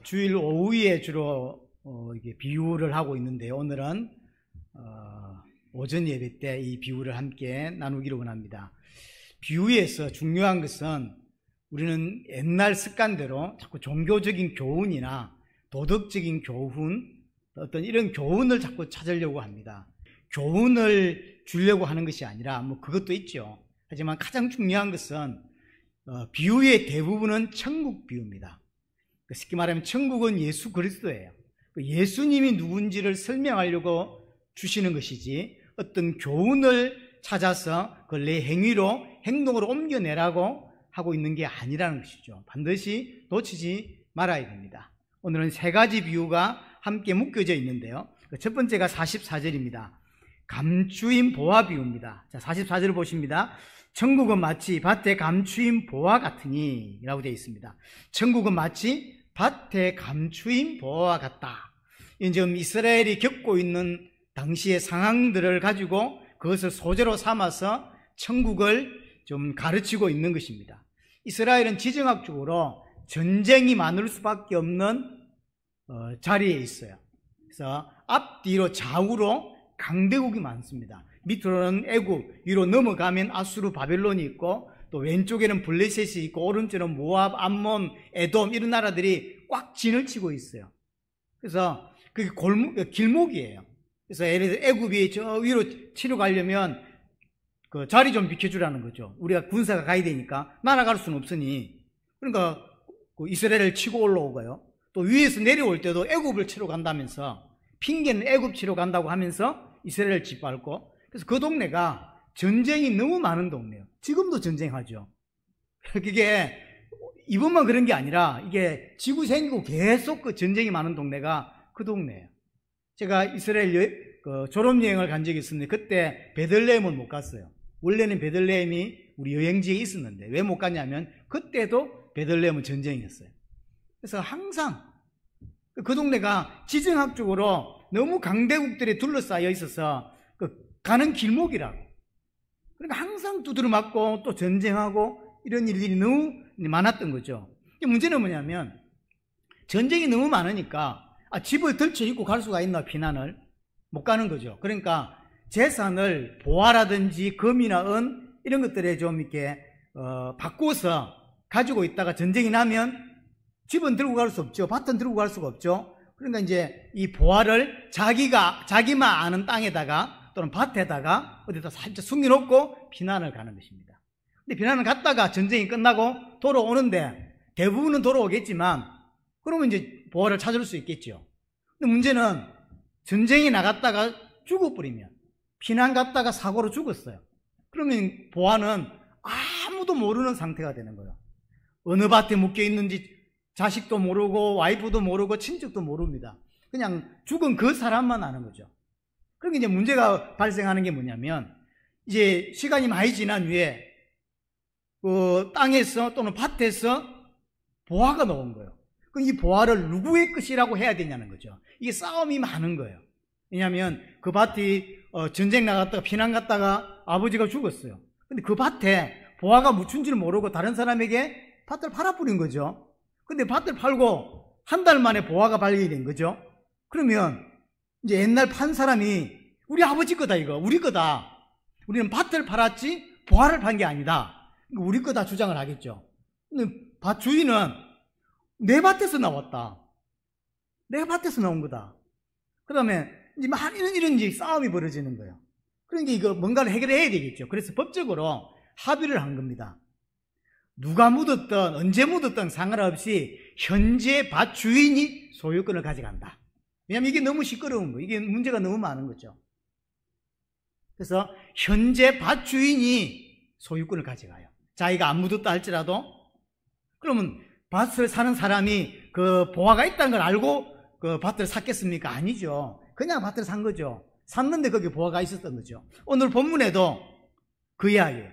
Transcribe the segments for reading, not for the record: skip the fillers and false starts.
주일 오후에 주로 이게 비유를 하고 있는데요. 오늘은 오전 예배 때 이 비유를 함께 나누기를 원합니다. 비유에서 중요한 것은 우리는 옛날 습관대로 자꾸 종교적인 교훈이나 도덕적인 교훈, 어떤 이런 교훈을 자꾸 찾으려고 합니다. 교훈을 주려고 하는 것이 아니라 뭐 그것도 있죠. 하지만 가장 중요한 것은 비유의 대부분은 천국 비유입니다. 쉽게 말하면 천국은 예수 그리스도예요. 예수님이 누군지를 설명하려고 주시는 것이지 어떤 교훈을 찾아서 그걸 내 행동으로 옮겨내라고 하고 있는 게 아니라는 것이죠. 반드시 놓치지 말아야 됩니다. 오늘은 세 가지 비유가 함께 묶여져 있는데요. 첫 번째가 44절입니다. 감추인 보화 비유입니다. 자, 44절을 보십니다. 천국은 마치 밭에 감추인 보화 같으니 라고 되어 있습니다. 천국은 마치 밭에 감추인 보화와 같다. 이제 이스라엘이 겪고 있는 당시의 상황들을 가지고 그것을 소재로 삼아서 천국을 좀 가르치고 있는 것입니다. 이스라엘은 지정학적으로 전쟁이 많을 수밖에 없는 자리에 있어요. 그래서 앞뒤로 좌우로 강대국이 많습니다. 밑으로는 애굽, 위로 넘어가면 아수르, 바벨론이 있고 또 왼쪽에는 블레셋이 있고 오른쪽에는 모압, 암몬, 에돔 이런 나라들이 꽉 진을 치고 있어요. 그래서 그게 길목이에요. 그래서 예를 들어 애굽이 저 위로 치러 가려면 그 자리 좀 비켜주라는 거죠. 우리가 군사가 가야 되니까 날아갈 수는 없으니 그러니까 그 이스라엘을 치고 올라오고요. 또 위에서 내려올 때도 애굽을 치러 간다면서 핑계는 애굽 치러 간다고 하면서 이스라엘을 짓밟고 그래서 그 동네가 전쟁이 너무 많은 동네예요. 지금도 전쟁하죠. 그게 이번만 그런 게 아니라 이게 지구 생기고 계속 그 전쟁이 많은 동네가 그 동네예요. 제가 이스라엘 졸업여행을 간 적이 있었는데 그때 베들레헴을 못 갔어요. 원래는 베들레헴이 우리 여행지에 있었는데 왜 못 갔냐면 그때도 베들레헴은 전쟁이었어요. 그래서 항상 그 동네가 지정학적으로 너무 강대국들이 둘러싸여 있어서 가는 길목이라고. 그러니까 항상 두드려 맞고 또 전쟁하고 이런 일들이 너무 많았던 거죠. 문제는 뭐냐면 전쟁이 너무 많으니까 집을 들쳐입고 갈 수가 있나 피난을 못 가는 거죠. 그러니까 재산을 보화라든지 금이나 은 이런 것들에 좀 이렇게 바꿔서 가지고 있다가 전쟁이 나면 집은 들고 갈 수 없죠. 밭은 들고 갈 수가 없죠. 그러니까 이제 이 보화를 자기만 아는 땅에다가 또는 밭에다가 어디다 살짝 숨겨놓고 피난을 가는 것입니다. 근데 피난을 갔다가 전쟁이 끝나고 돌아오는데 대부분은 돌아오겠지만 그러면 이제 보화를 찾을 수 있겠죠. 근데 문제는 전쟁이 나갔다가 죽어버리면 피난 갔다가 사고로 죽었어요. 그러면 보화는 아무도 모르는 상태가 되는 거예요. 어느 밭에 묶여 있는지 자식도 모르고 와이프도 모르고 친척도 모릅니다. 그냥 죽은 그 사람만 아는 거죠. 그러니까 이제 문제가 발생하는 게 뭐냐면 이제 시간이 많이 지난 후에 그 땅에서 또는 밭에서 보화가 나온 거예요. 그럼 이 보화를 누구의 것이라고 해야 되냐는 거죠. 이게 싸움이 많은 거예요. 왜냐하면 그 밭이 전쟁 나갔다가 피난 갔다가 아버지가 죽었어요. 근데 그 밭에 보화가 묻힌 줄 모르고 다른 사람에게 밭을 팔아버린 거죠. 근데 밭을 팔고 한 달 만에 보화가 발견이 된 거죠. 그러면 이제 옛날 판 사람이 우리 아버지 거다 이거 우리 거다. 우리는 밭을 팔았지 보화를 판 게 아니다. 우리 거다 주장을 하겠죠. 근데 밭 주인은 내 밭에서 나왔다. 내 밭에서 나온 거다. 그 다음에 이제 이런 이제 싸움이 벌어지는 거예요. 그러니까 이거 뭔가를 해결해야 되겠죠. 그래서 법적으로 합의를 한 겁니다. 누가 묻었든 언제 묻었든 상관없이 현재 밭 주인이 소유권을 가져간다. 왜냐하면 이게 너무 시끄러운 거예요. 이게 문제가 너무 많은 거죠. 그래서 현재 밭 주인이 소유권을 가져가요. 자기가 안 묻었다 할지라도 그러면 밭을 사는 사람이 그 보화가 있다는 걸 알고 그 밭을 샀겠습니까? 아니죠. 그냥 밭을 산 거죠. 샀는데 거기 보화가 있었던 거죠. 오늘 본문에도 그 이야기예요.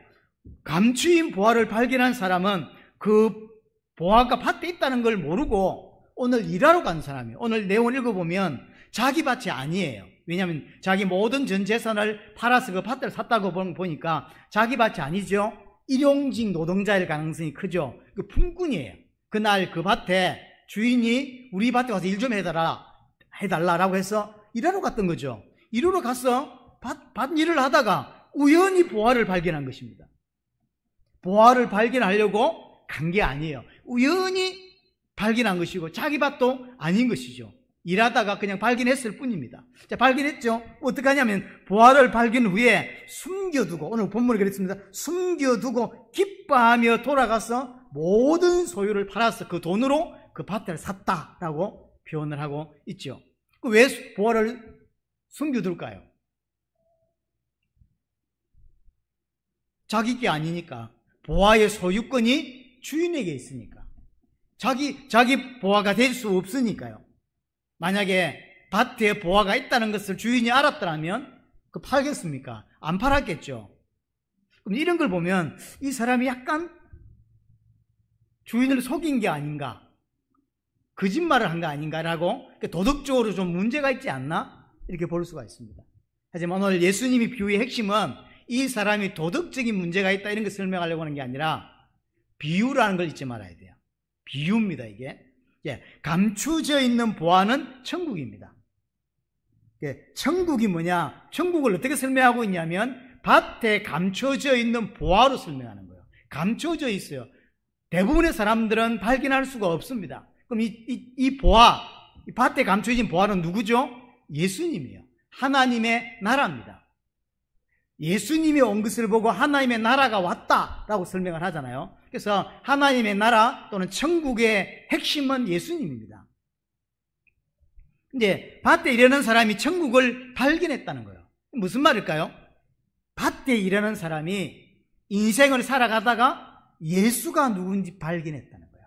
감추인 보화를 발견한 사람은 그 보화가 밭에 있다는 걸 모르고 오늘 일하러 간 사람이에요. 오늘 내용을 읽어보면 자기 밭이 아니에요. 왜냐하면 자기 모든 전 재산을 팔아서 그 밭을 샀다고 보니까 자기 밭이 아니죠. 일용직 노동자일 가능성이 크죠. 그 품꾼이에요. 그날 그 밭에 주인이 우리 밭에 와서 일 좀 해달라라고 해서 일하러 갔던 거죠. 일하러 가서 밭 일을 하다가 우연히 보화를 발견한 것입니다. 보화를 발견하려고 간 게 아니에요. 우연히 발견한 것이고 자기 밭도 아닌 것이죠. 일하다가 그냥 발견했을 뿐입니다. 자, 발견했죠? 어떻게 하냐면 보화를 발견 후에 숨겨두고, 오늘 본문에 그랬습니다. 숨겨두고 기뻐하며 돌아가서 모든 소유를 팔아서 그 돈으로 그 밭을 샀다라고 표현을 하고 있죠. 왜 보화를 숨겨둘까요? 자기 게 아니니까. 보화의 소유권이 주인에게 있으니까. 자기 보화가 될 수 없으니까요. 만약에 밭에 보화가 있다는 것을 주인이 알았더라면 팔겠습니까? 안 팔았겠죠. 그럼 이런 걸 보면 이 사람이 약간 주인을 속인 게 아닌가, 거짓말을 한 거 아닌가라고 도덕적으로 좀 문제가 있지 않나? 이렇게 볼 수가 있습니다. 하지만 오늘 예수님이 비유의 핵심은 이 사람이 도덕적인 문제가 있다 이런 걸 설명하려고 하는 게 아니라 비유라는 걸 잊지 말아야 돼요. 비유입니다, 이게. 감추져 있는 보화는 천국입니다. 천국이 뭐냐? 천국을 어떻게 설명하고 있냐면 밭에 감춰져 있는 보화로 설명하는 거예요. 감춰져 있어요. 대부분의 사람들은 발견할 수가 없습니다. 그럼 이 보화, 이 밭에 감춰진 보화는 누구죠? 예수님이에요. 하나님의 나라입니다. 예수님이 온 것을 보고 하나님의 나라가 왔다라고 설명을 하잖아요. 그래서 하나님의 나라 또는 천국의 핵심은 예수님입니다. 이제 밭에 일하는 사람이 천국을 발견했다는 거예요. 무슨 말일까요? 밭에 일하는 사람이 인생을 살아가다가 예수가 누군지 발견했다는 거예요.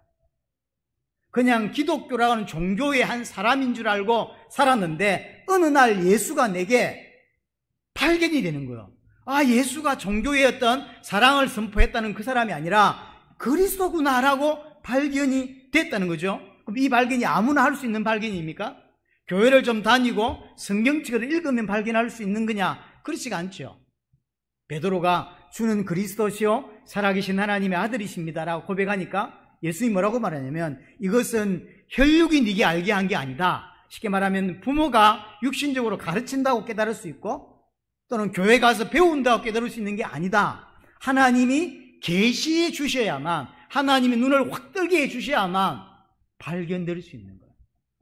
그냥 기독교라고 하는 종교의 한 사람인 줄 알고 살았는데 어느 날 예수가 내게 발견이 되는 거예요. 예수가 종교의 어떤 사랑을 선포했다는 그 사람이 아니라 그리스도구나라고 발견이 됐다는 거죠. 그럼 이 발견이 아무나 할 수 있는 발견입니까? 교회를 좀 다니고 성경책을 읽으면 발견할 수 있는 거냐? 그렇지가 않죠. 베드로가 주는 그리스도시요 살아계신 하나님의 아들이십니다라고 고백하니까 예수님이 뭐라고 말하냐면 이것은 혈육이 네게 알게 한 게 아니다. 쉽게 말하면 부모가 육신적으로 가르친다고 깨달을 수 있고 또는 교회 가서 배운다고 깨달을 수 있는 게 아니다. 하나님이 계시해 주셔야만, 하나님의 눈을 확 뜨게 해 주셔야만 발견될 수 있는 거예요.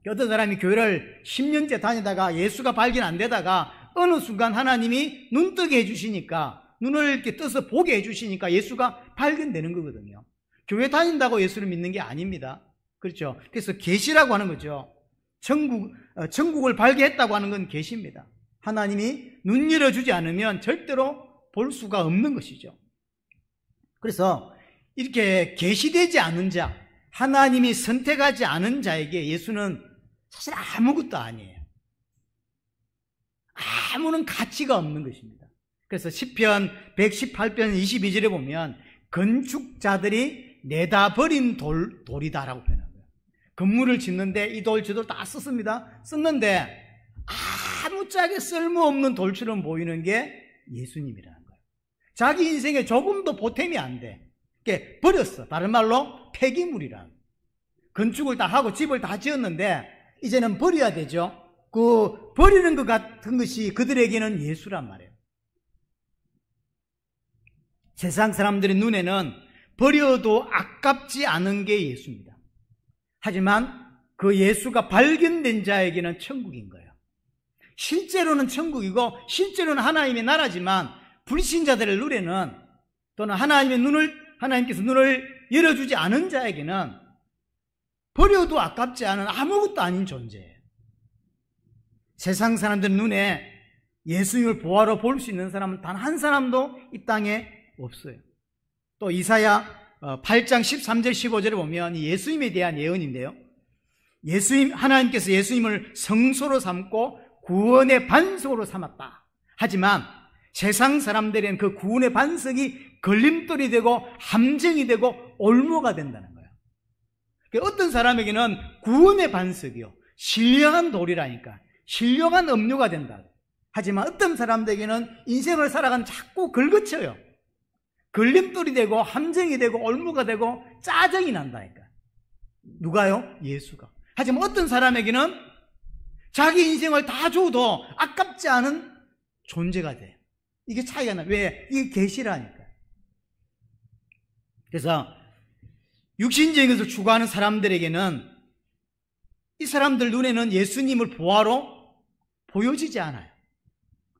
어떤 사람이 교회를 10년째 다니다가 예수가 발견 안 되다가 어느 순간 하나님이 눈 뜨게 해 주시니까, 눈을 이렇게 떠서 보게 해 주시니까 예수가 발견되는 거거든요. 교회 다닌다고 예수를 믿는 게 아닙니다. 그렇죠? 그래서 계시라고 하는 거죠. 천국을 발견했다고 하는 건 계시입니다. 하나님이 눈 열어주지 않으면 절대로 볼 수가 없는 것이죠. 그래서 이렇게 계시되지 않은 자, 하나님이 선택하지 않은 자에게 예수는 사실 아무것도 아니에요. 아무런 가치가 없는 것입니다. 그래서 시편 118편 22절에 보면 건축자들이 내다 버린 돌이다라고 표현합니다. 건물을 짓는데 이 돌 저 돌 다 썼습니다. 썼는데 아무짝에 쓸모없는 돌처럼 보이는 게 예수님이라는 거예요. 자기 인생에 조금도 보탬이 안 돼. 그게 버렸어. 다른 말로 폐기물이라. 건축을 다 하고 집을 다 지었는데 이제는 버려야 되죠. 그 버리는 것 같은 것이 그들에게는 예수란 말이에요. 세상 사람들의 눈에는 버려도 아깝지 않은 게 예수입니다. 하지만 그 예수가 발견된 자에게는 천국인 거예요. 실제로는 천국이고 실제로는 하나님의 나라지만 불신자들의 눈에는 또는 하나님께서 눈을 열어주지 않은 자에게는 버려도 아깝지 않은 아무것도 아닌 존재예요. 세상 사람들 눈에 예수님을 보화로 볼 수 있는 사람은 단 한 사람도 이 땅에 없어요. 또 이사야 8장 13절 15절에 보면 예수님에 대한 예언인데요. 하나님께서 예수님을 성소로 삼고 구원의 반석으로 삼았다. 하지만 세상 사람들에는 그 구원의 반석이 걸림돌이 되고 함정이 되고 올무가 된다는 거예요. 어떤 사람에게는 구원의 반석이요, 신령한 돌이라니까, 신령한 음료가 된다. 하지만 어떤 사람들에게는 인생을 살아가는 자꾸 걸거쳐요. 걸림돌이 되고 함정이 되고 올무가 되고 짜증이 난다니까. 누가요? 예수가. 하지만 어떤 사람에게는 자기 인생을 다 줘도 아깝지 않은 존재가 돼요. 이게 차이가 나요. 왜? 이게 계시라니까요. 그래서 육신적인 것을 추구하는 사람들에게는 이 사람들 눈에는 예수님을 보화로 보여지지 않아요.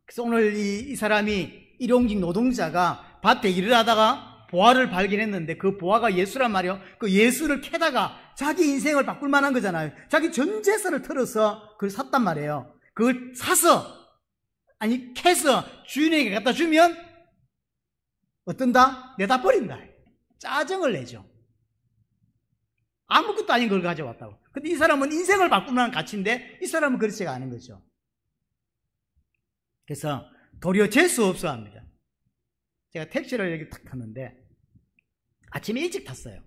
그래서 오늘 이 사람이 일용직 노동자가 밭에 일을 하다가 보화를 발견했는데 그 보화가 예수란 말이에요. 그 예수를 캐다가 자기 인생을 바꿀 만한 거잖아요. 자기 전 재산을 털어서 그걸 샀단 말이에요. 그걸 사서, 아니 캐서 주인에게 갖다 주면 어떤다? 내다 버린다. 짜증을 내죠. 아무것도 아닌 걸 가져왔다고. 근데 이 사람은 인생을 바꿀 만한 가치인데 이 사람은 그렇지가 않은 거죠. 그래서 도리어 재수 없어 합니다. 제가 택시를 여기 탁 탔는데 아침에 일찍 탔어요.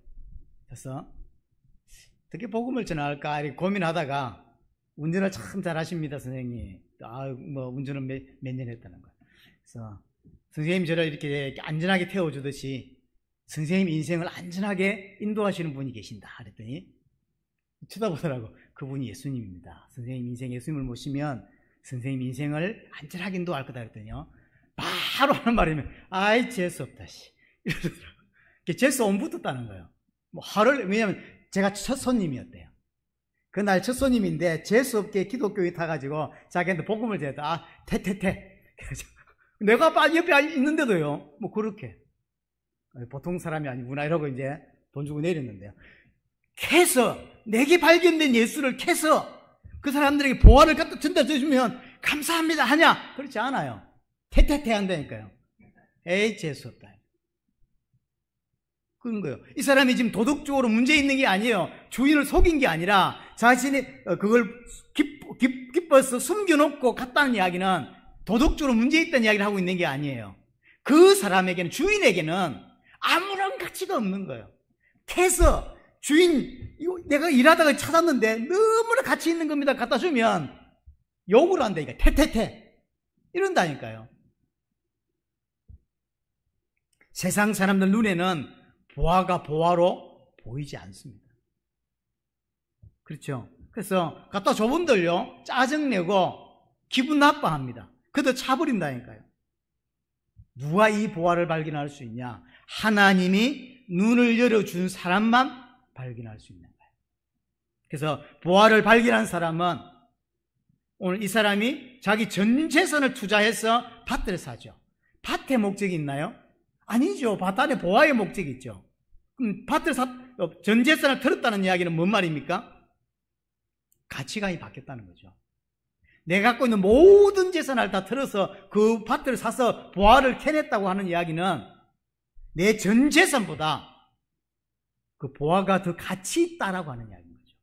그래서 어떻게 복음을 전할까 이렇게 고민하다가 운전을 참 잘하십니다, 선생님. 운전은 몇 년 했다는 거예요. 그래서 선생님이 저를 이렇게 안전하게 태워주듯이 선생님 인생을 안전하게 인도하시는 분이 계신다. 그랬더니 쳐다보더라고. 그분이 예수님입니다. 선생님 인생 예수님을 모시면 선생님 인생을 안전하게 인도할 거다. 그랬더니요. 바로 하는 말이면, 아이, 재수없다, 씨. 이러더라고요. 재수 안 붙었다는 거예요. 왜냐면 제가 첫 손님이었대요. 그날 첫 손님인데 재수없게 기독교에 타가지고 자기한테 복음을 전했다. 태태태. 내가 옆에 있는데도요. 그렇게. 보통 사람이 아니구나. 이러고 이제 돈 주고 내렸는데요. 캐서, 내게 발견된 예수를 캐서 그 사람들에게 보화를 갖다 준다 주면 감사합니다 하냐? 그렇지 않아요. 태태태 한다니까요. 에이, 재수없다. 그런 거예요. 이 사람이 지금 도덕적으로 문제 있는 게 아니에요. 주인을 속인 게 아니라 자신이 그걸 기뻐서 숨겨놓고 갔다는 이야기는 도덕적으로 문제 있다는 이야기를 하고 있는 게 아니에요. 그 사람에게는, 주인에게는 아무런 가치가 없는 거예요. 캐서 주인, 이거 내가 일하다가 찾았는데 너무나 가치 있는 겁니다. 갖다 주면 욕을 한다니까. 태태태. 이런다니까요. 세상 사람들 눈에는 보화가 보화로 보이지 않습니다. 그렇죠? 그래서 갖다 줘본들요, 짜증내고 기분 나빠합니다. 그래도 차버린다니까요. 누가 이 보화를 발견할 수 있냐? 하나님이 눈을 열어준 사람만 발견할 수 있는 거예요. 그래서 보화를 발견한 사람은 오늘 이 사람이 자기 전 재산을 투자해서 밭을 사죠. 밭의 목적이 있나요? 아니죠. 밭 안에 보화의 목적이 있죠. 그럼 밭을 전 재산을 털었다는 이야기는 뭔 말입니까? 가치관이 바뀌었다는 거죠. 내가 갖고 있는 모든 재산을 다 털어서 그 밭을 사서 보화를 캐냈다고 하는 이야기는 내 전 재산보다 그 보화가 더 가치 있다라고 하는 이야기인 거죠.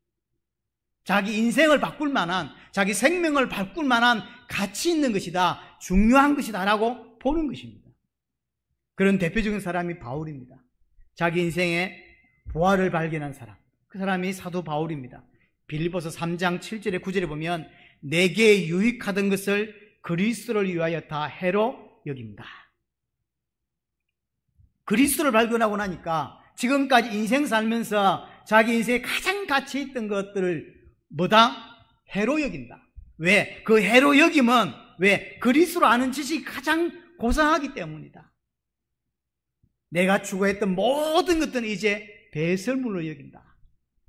자기 인생을 바꿀 만한, 자기 생명을 바꿀 만한 가치 있는 것이다, 중요한 것이다라고 보는 것입니다. 그런 대표적인 사람이 바울입니다. 자기 인생에 보화를 발견한 사람, 그 사람이 사도 바울입니다. 빌립보서 3장 7절에 9절에 보면 내게 유익하던 것을 그리스도를 위하여 다 해로 여깁니다. 그리스도를 발견하고 나니까 지금까지 인생 살면서 자기 인생에 가장 가치 있던 것들을 뭐다? 해로 여긴다. 왜? 그 해로 여김은 왜? 그리스도를 아는 지식이 가장 고상하기 때문이다. 내가 추구했던 모든 것들은 이제 배설물로 여긴다.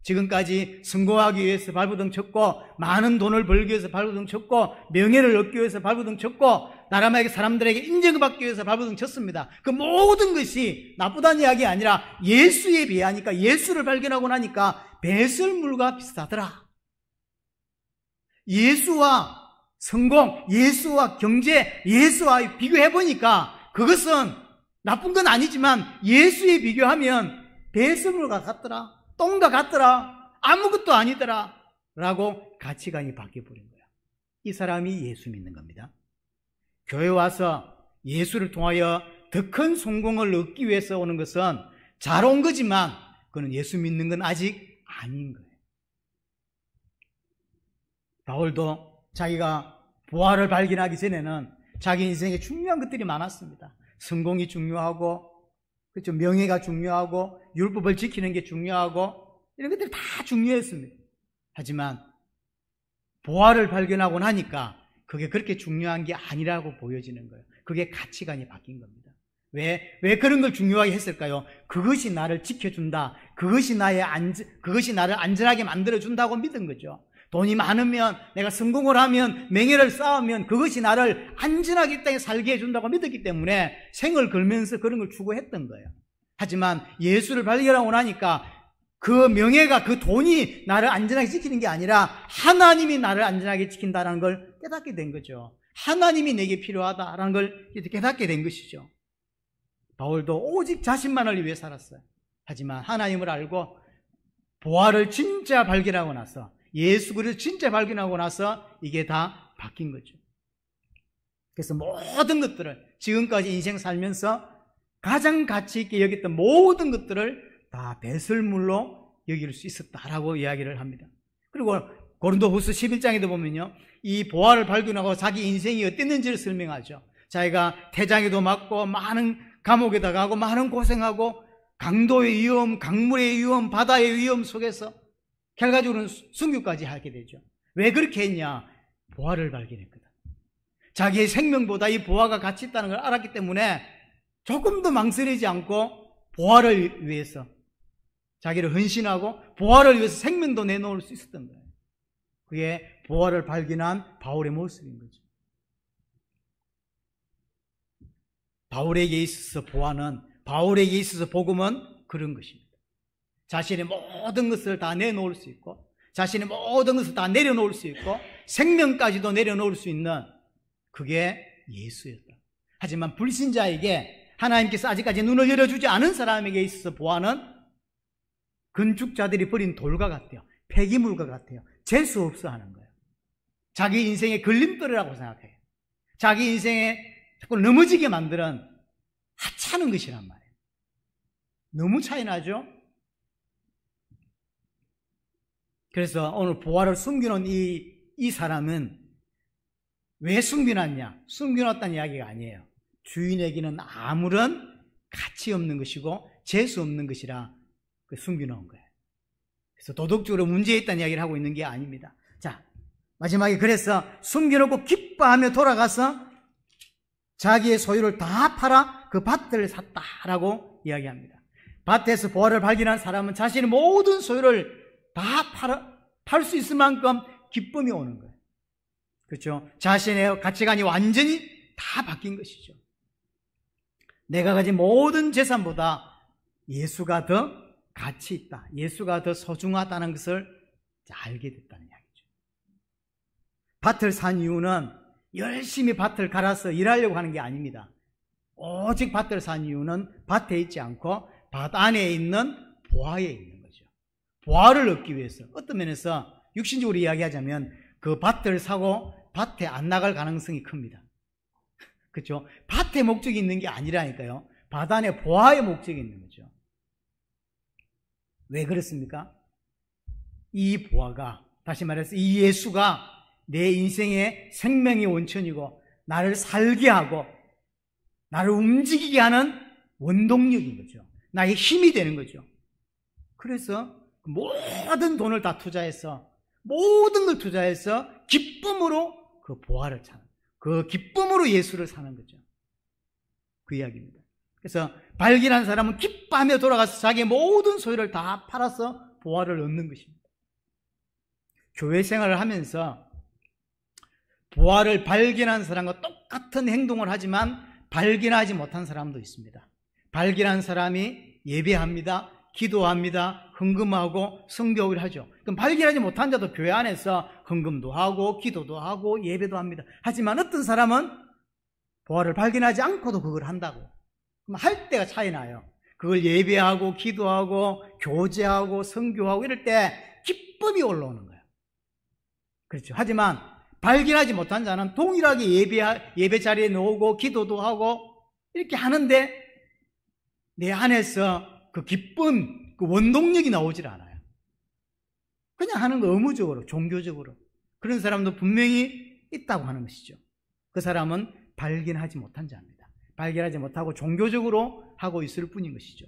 지금까지 성공하기 위해서 발버둥 쳤고, 많은 돈을 벌기 위해서 발버둥 쳤고, 명예를 얻기 위해서 발버둥 쳤고, 나라마에게 사람들에게 인정을 받기 위해서 발버둥 쳤습니다. 그 모든 것이 나쁘다는 이야기 아니라 예수에 비하니까, 예수를 발견하고 나니까 배설물과 비슷하더라. 예수와 성공, 예수와 경제, 예수와 비교해보니까 그것은 나쁜 건 아니지만 예수에 비교하면 배설물과 같더라. 똥과 같더라. 아무것도 아니더라. 라고 가치관이 바뀌어버린 거야. 이 사람이 예수 믿는 겁니다. 교회 와서 예수를 통하여 더 큰 성공을 얻기 위해서 오는 것은 잘 온 거지만 그는 예수 믿는 건 아직 아닌 거예요. 바울도 자기가 보화를 발견하기 전에는 자기 인생에 중요한 것들이 많았습니다. 성공이 중요하고, 그렇죠, 명예가 중요하고, 율법을 지키는 게 중요하고, 이런 것들이 다 중요했습니다. 하지만 부활을 발견하고 나니까 그게 그렇게 중요한 게 아니라고 보여지는 거예요. 그게 가치관이 바뀐 겁니다. 왜 그런 걸 중요하게 했을까요? 그것이 나를 지켜준다. 그것이 나를 안전하게 만들어준다고 믿은 거죠. 돈이 많으면, 내가 성공을 하면, 명예를 쌓으면 그것이 나를 안전하게 이 땅에 살게 해준다고 믿었기 때문에 생을 걸면서 그런 걸 추구했던 거예요. 하지만 예수를 발견하고 나니까 그 명예가, 그 돈이 나를 안전하게 지키는 게 아니라 하나님이 나를 안전하게 지킨다는 걸 깨닫게 된 거죠. 하나님이 내게 필요하다라는 걸 깨닫게 된 것이죠. 바울도 오직 자신만을 위해 살았어요. 하지만 하나님을 알고 부활을 진짜 발견하고 나서, 예수 그리스도 진짜 발견하고 나서 이게 다 바뀐 거죠. 그래서 모든 것들을, 지금까지 인생 살면서 가장 가치 있게 여겼던 모든 것들을 다 배설물로 여길 수 있었다라고 이야기를 합니다. 그리고 고린도후서 11장에도 보면요, 이 부활을 발견하고 자기 인생이 어땠는지를 설명하죠. 자기가 태장에도 맞고 많은 감옥에다 가고 많은 고생하고 강도의 위험, 강물의 위험, 바다의 위험 속에서 결과적으로는 순교까지 하게 되죠. 왜 그렇게 했냐? 부활을 발견했거든. 자기의 생명보다 이 부활가 가치 있다는 걸 알았기 때문에 조금도 망설이지 않고 부활을 위해서 자기를 헌신하고 부활을 위해서 생명도 내놓을 수 있었던 거예요. 그게 부활을 발견한 바울의 모습인 거죠. 바울에게 있어서 부활은, 바울에게 있어서 복음은 그런 것입니다. 자신의 모든 것을 다 내놓을 수 있고, 자신의 모든 것을 다 내려놓을 수 있고, 생명까지도 내려놓을 수 있는, 그게 예수였다. 하지만 불신자에게, 하나님께서 아직까지 눈을 열어주지 않은 사람에게 있어서 부활은 건축자들이 버린 돌과 같아요. 폐기물과 같아요. 재수 없어 하는 거예요. 자기 인생의 걸림돌이라고 생각해요. 자기 인생에 자꾸 넘어지게 만드는 하찮은 것이란 말이에요. 너무 차이 나죠? 그래서 오늘 부활을 숨기는 이 사람은 왜 숨겨놨냐? 숨겨놨다는 이야기가 아니에요. 주인에게는 아무런 가치 없는 것이고 재수 없는 것이라 숨겨놓은 거예요. 그래서 도덕적으로 문제 있다는 이야기를 하고 있는 게 아닙니다. 자, 마지막에 그래서 숨겨놓고 기뻐하며 돌아가서 자기의 소유를 다 팔아 그 밭을 샀다라고 이야기합니다. 밭에서 부활을 발견한 사람은 자신의 모든 소유를 다 팔 수 있을 만큼 기쁨이 오는 거예요. 그렇죠? 자신의 가치관이 완전히 다 바뀐 것이죠. 내가 가진 모든 재산보다 예수가 더 가치 있다, 예수가 더 소중하다는 것을 알게 됐다는 이야기죠. 밭을 산 이유는 열심히 밭을 갈아서 일하려고 하는 게 아닙니다. 오직 밭을 산 이유는 밭에 있지 않고 밭 안에 있는 보화에 있는 거죠. 보화를 얻기 위해서. 어떤 면에서 육신적으로 이야기하자면 그 밭을 사고 밭에 안 나갈 가능성이 큽니다. 그렇죠? 밭에 목적이 있는 게 아니라니까요. 밭 안에 보화의 목적이 있는 거죠. 왜 그렇습니까? 이 보화가, 다시 말해서 이 예수가 내 인생의 생명의 원천이고 나를 살게 하고 나를 움직이게 하는 원동력인 거죠. 나의 힘이 되는 거죠. 그래서 모든 돈을 다 투자해서, 모든 걸 투자해서 기쁨으로 그 보화를 찾는, 그 기쁨으로 예수를 사는 거죠. 그 이야기입니다. 그래서 발견한 사람은 기뻐하며 돌아가서 자기의 모든 소유를 다 팔아서 보화를 얻는 것입니다. 교회 생활을 하면서 보화를 발견한 사람과 똑같은 행동을 하지만 발견하지 못한 사람도 있습니다. 발견한 사람이 예배합니다, 기도합니다, 헌금하고 성교를 하죠. 그럼 발견하지 못한 자도 교회 안에서 헌금도 하고 기도도 하고 예배도 합니다. 하지만 어떤 사람은 보화를 발견하지 않고도 그걸 한다고. 그럼 할 때가 차이 나요. 그걸 예배하고 기도하고 교제하고 성교하고 이럴 때 기쁨이 올라오는 거예요. 그렇죠. 하지만 발견하지 못한 자는 동일하게 예배 자리에 나오고 기도도 하고 이렇게 하는데 내 안에서 그 기쁨, 그 원동력이 나오질 않아요. 그냥 하는 거 의무적으로, 종교적으로. 그런 사람도 분명히 있다고 하는 것이죠. 그 사람은 발견하지 못한 자입니다. 발견하지 못하고 종교적으로 하고 있을 뿐인 것이죠.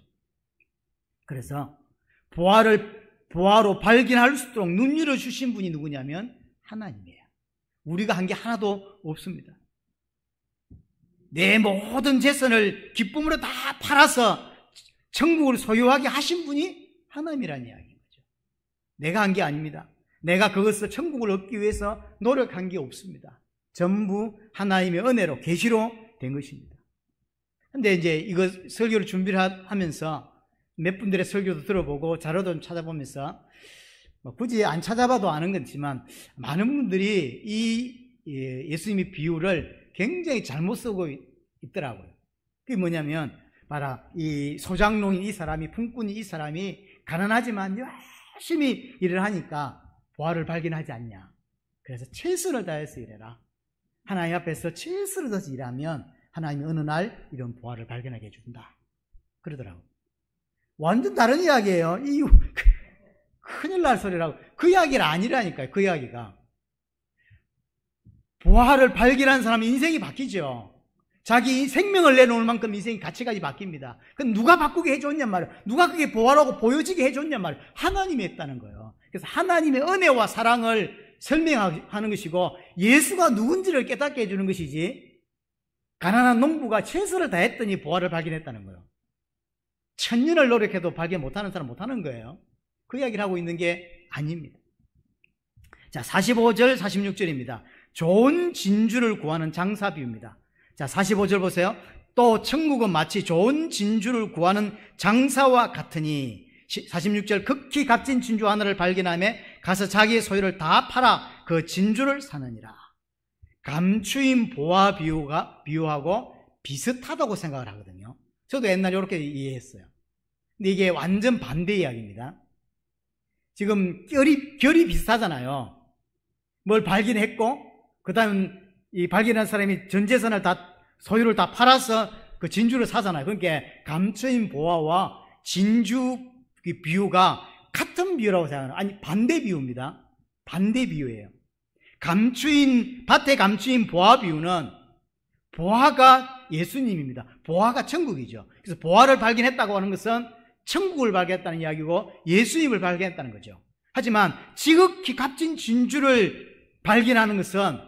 그래서 부활을 보화로 발견할수록 눈 열어주신 분이 누구냐면 하나님이에요. 우리가 한 게 하나도 없습니다. 내 모든 재산을 기쁨으로 다 팔아서 천국을 소유하게 하신 분이 하나님이라는 이야기인 거죠. 내가 한 게 아닙니다. 내가 그것을 천국을 얻기 위해서 노력한 게 없습니다. 전부 하나님의 은혜로, 계시로 된 것입니다. 근데 이제 이거 설교를 준비를 하면서 몇 분들의 설교도 들어보고 자료도 좀 찾아보면서 굳이 안 찾아봐도 아는 거지만 많은 분들이 이 예수님의 비유를 굉장히 잘못 쓰고 있더라고요. 그게 뭐냐면 봐라, 이 소장농인 이 사람이, 품꾼인 이 사람이 가난하지만 열심히 일을 하니까 보화를 발견하지 않냐. 그래서 최선을 다해서 일해라. 하나님 앞에서 최선을 다해서 일하면 하나님이 어느 날 이런 보화를 발견하게 해준다. 그러더라고요. 완전 다른 이야기예요. 큰일 날 소리라고. 그 이야기가 아니라니까요. 그 이야기가. 보화를 발견한 사람은 인생이 바뀌죠. 자기 생명을 내놓을 만큼 인생의 가치관이 바뀝니다. 그럼 누가 바꾸게 해줬냔 말이에요. 누가 그게 보화라고 보여지게 해줬냔 말이에요. 하나님이 했다는 거예요. 그래서 하나님의 은혜와 사랑을 설명하는 것이고 예수가 누군지를 깨닫게 해주는 것이지, 가난한 농부가 최선을 다했더니 보화를 발견했다는 거예요. 1000년을 노력해도 발견 못하는 사람 못하는 거예요. 그 이야기를 하고 있는 게 아닙니다. 자, 45절 46절입니다. 좋은 진주를 구하는 장사 비유입니다. 자, 45절 보세요. 또 천국은 마치 좋은 진주를 구하는 장사와 같으니, 46절, 극히 값진 진주 하나를 발견하며 가서 자기의 소유를 다 팔아 그 진주를 사느니라. 감추인 보화 비유하고 비슷하다고 생각을 하거든요. 저도 옛날에 이렇게 이해했어요. 근데 이게 완전 반대 이야기입니다. 지금 결이 비슷하잖아요. 뭘 발견했고, 그 다음 이 발견한 사람이 전 재산을 다, 소유를 다 팔아서 그 진주를 사잖아요. 그러니까 감추인 보화와 진주 비유가 같은 비유라고 생각하는, 아니 반대 비유입니다. 반대 비유예요. 밭에 감추인 보화 비유는, 보화가 예수님입니다. 보화가 천국이죠. 그래서 보화를 발견했다고 하는 것은 천국을 발견했다는 이야기고 예수님을 발견했다는 거죠. 하지만 지극히 값진 진주를 발견하는 것은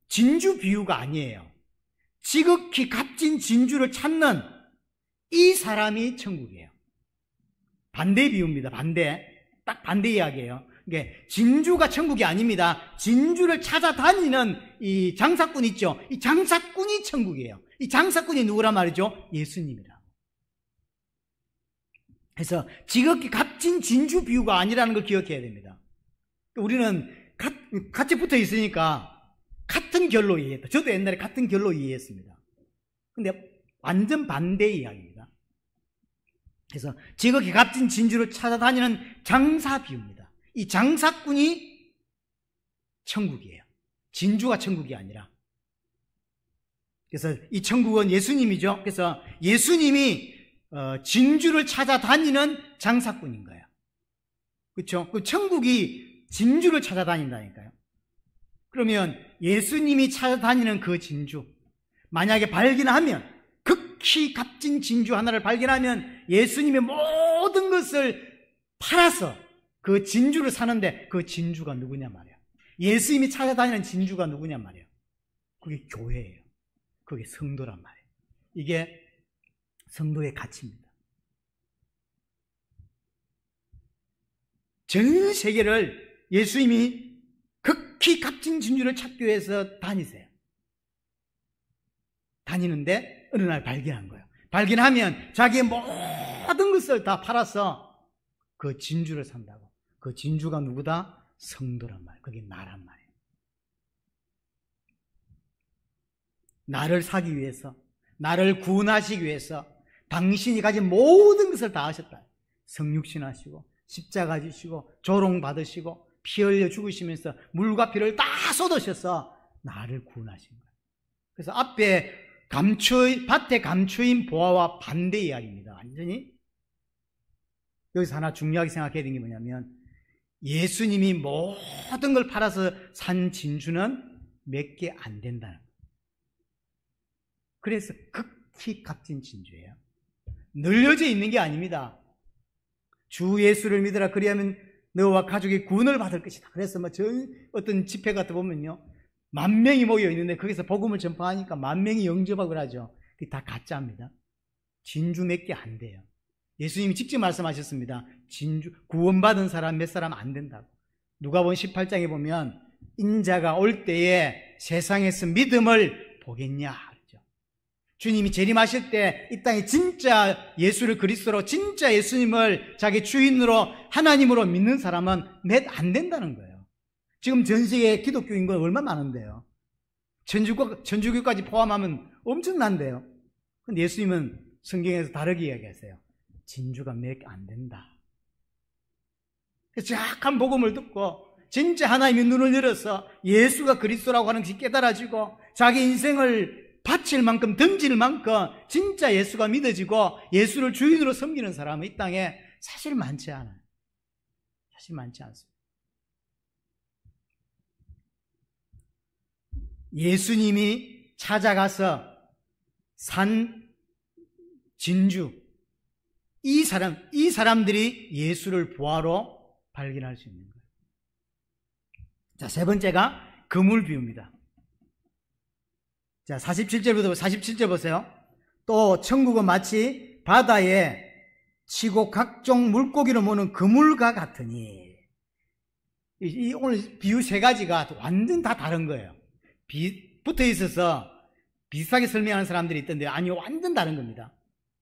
진주 비유가 아니에요. 지극히 값진 진주를 찾는 이 사람이 천국이에요. 반대 비유입니다. 딱 반대 이야기예요. 그러니까 진주가 천국이 아닙니다. 진주를 찾아다니는 이 장사꾼 있죠. 이 장사꾼이 천국이에요. 이 장사꾼이 누구란 말이죠? 예수님이라. 그래서 지극히 값진 진주 비유가 아니라는 걸 기억해야 됩니다. 우리는 같이 붙어 있으니까 같은 결로 이해했다. 저도 옛날에 같은 결로 이해했습니다. 근데 완전 반대의 이야기입니다. 그래서 지극히 값진 진주를 찾아다니는 장사 비유입니다. 이 장사꾼이 천국이에요. 진주가 천국이 아니라. 그래서 이 천국은 예수님이죠. 그래서 예수님이 진주를 찾아다니는 장사꾼인 거예요. 그렇죠? 그 천국이 진주를 찾아다닌다니까요. 그러면 예수님이 찾아다니는 그 진주, 만약에 발견하면, 극히 값진 진주 하나를 발견하면 예수님의 모든 것을 팔아서 그 진주를 사는데, 그 진주가 누구냐 말이에요. 예수님이 찾아다니는 진주가 누구냐 말이에요. 그게 교회예요. 그게 성도란 말이에요. 이게 성도의 가치입니다. 전 세계를 예수님이 극히 값진 진주를 찾기 위해서 다니세요. 다니는데 어느 날 발견한 거예요. 발견하면 자기의 모든 것을 다 팔아서 그 진주를 산다고. 그 진주가 누구다? 성도란 말이에요. 그게 나란 말이에요. 나를 사기 위해서, 나를 구원하시기 위해서 당신이 가진 모든 것을 다 하셨다. 성육신 하시고 십자가 지시고 조롱 받으시고 피 흘려 죽으시면서 물과 피를 다 쏟으셔서 나를 구원하신 거예요. 그래서 앞에 밭에 감추인 보화와 반대 이야기입니다. 완전히. 여기서 하나 중요하게 생각해야 되는 게 뭐냐면, 예수님이 모든 걸 팔아서 산 진주는 몇 개 안 된다는 거예요. 그래서 극히 값진 진주예요. 늘려져 있는 게 아닙니다. 주 예수를 믿으라. 그리하면 너와 가족이 구원을 받을 것이다. 그래서 어떤 집회 같은 보면요, 10,000명이 모여 있는데 거기서 복음을 전파하니까 10,000명이 영접하고 하죠. 그게 다 가짜입니다. 진주 몇 개 안 돼요. 예수님이 직접 말씀하셨습니다. 진주 구원받은 사람 몇 사람 안 된다고. 누가복음 18장에 보면 인자가 올 때에 세상에서 믿음을 보겠냐 그러죠. 주님이 재림하실 때 이 땅에 진짜 예수를 그리스도로, 진짜 예수님을 자기 주인으로 하나님으로 믿는 사람은 몇 안 된다는 거예요. 지금 전 세계 기독교 인구가 얼마나 많은데요. 천주교까지 포함하면 엄청난데요. 근데 예수님은 성경에서 다르게 이야기하세요. 진주가 몇 개 안 된다. 정확한 복음을 듣고 진짜 하나님의 눈을 열어서 예수가 그리스도라고 하는 것이 깨달아지고 자기 인생을 바칠 만큼 던질 만큼 진짜 예수가 믿어지고 예수를 주인으로 섬기는 사람은 이 땅에 사실 많지 않아요. 사실 많지 않습니다. 예수님이 찾아가서 산 진주, 이 사람들이 예수를 부활로 발견할 수 있는 거예요. 자, 세 번째가 그물 비유입니다. 자, 47절 보세요. 또 천국은 마치 바다에 치고 각종 물고기를 모는 그물과 같으니. 오늘 비유 세 가지가 완전 다 다른 거예요. 붙어 있어서 비슷하게 설명하는 사람들이 있던데 아니요, 완전 다른 겁니다.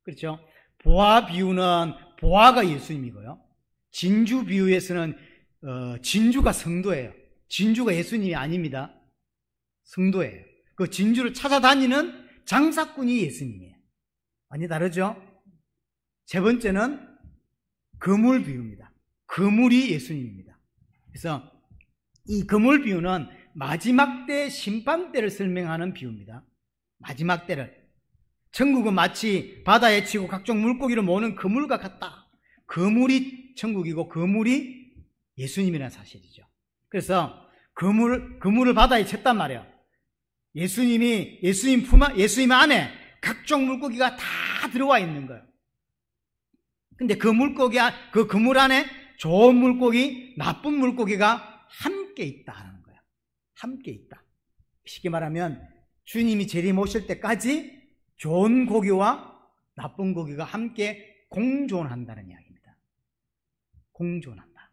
그렇죠? 보화 비유는 보화가 예수님이고요. 진주 비유에서는 진주가 성도예요. 진주가 예수님이 아닙니다. 성도예요. 그 진주를 찾아다니는 장사꾼이 예수님이에요. 많이 다르죠? 세 번째는 그물 비유입니다. 그물이 예수님입니다. 그래서 이 그물 비유는 마지막 때 심판 때를 설명하는 비유입니다. 마지막 때를. 천국은 마치 바다에 치고 각종 물고기를 모으는 그물과 같다. 그물이 천국이고 그물이 예수님이라는 사실이죠. 그래서 그물을 바다에 쳤단 말이에요. 예수님 안에 각종 물고기가 다 들어와 있는 거예요. 근데 그 그물 안에 좋은 물고기, 나쁜 물고기가 함께 있다는 거예요. 함께 있다. 쉽게 말하면 주님이 재림 오실 때까지 좋은 고기와 나쁜 고기가 함께 공존한다는 이야기입니다. 공존한다.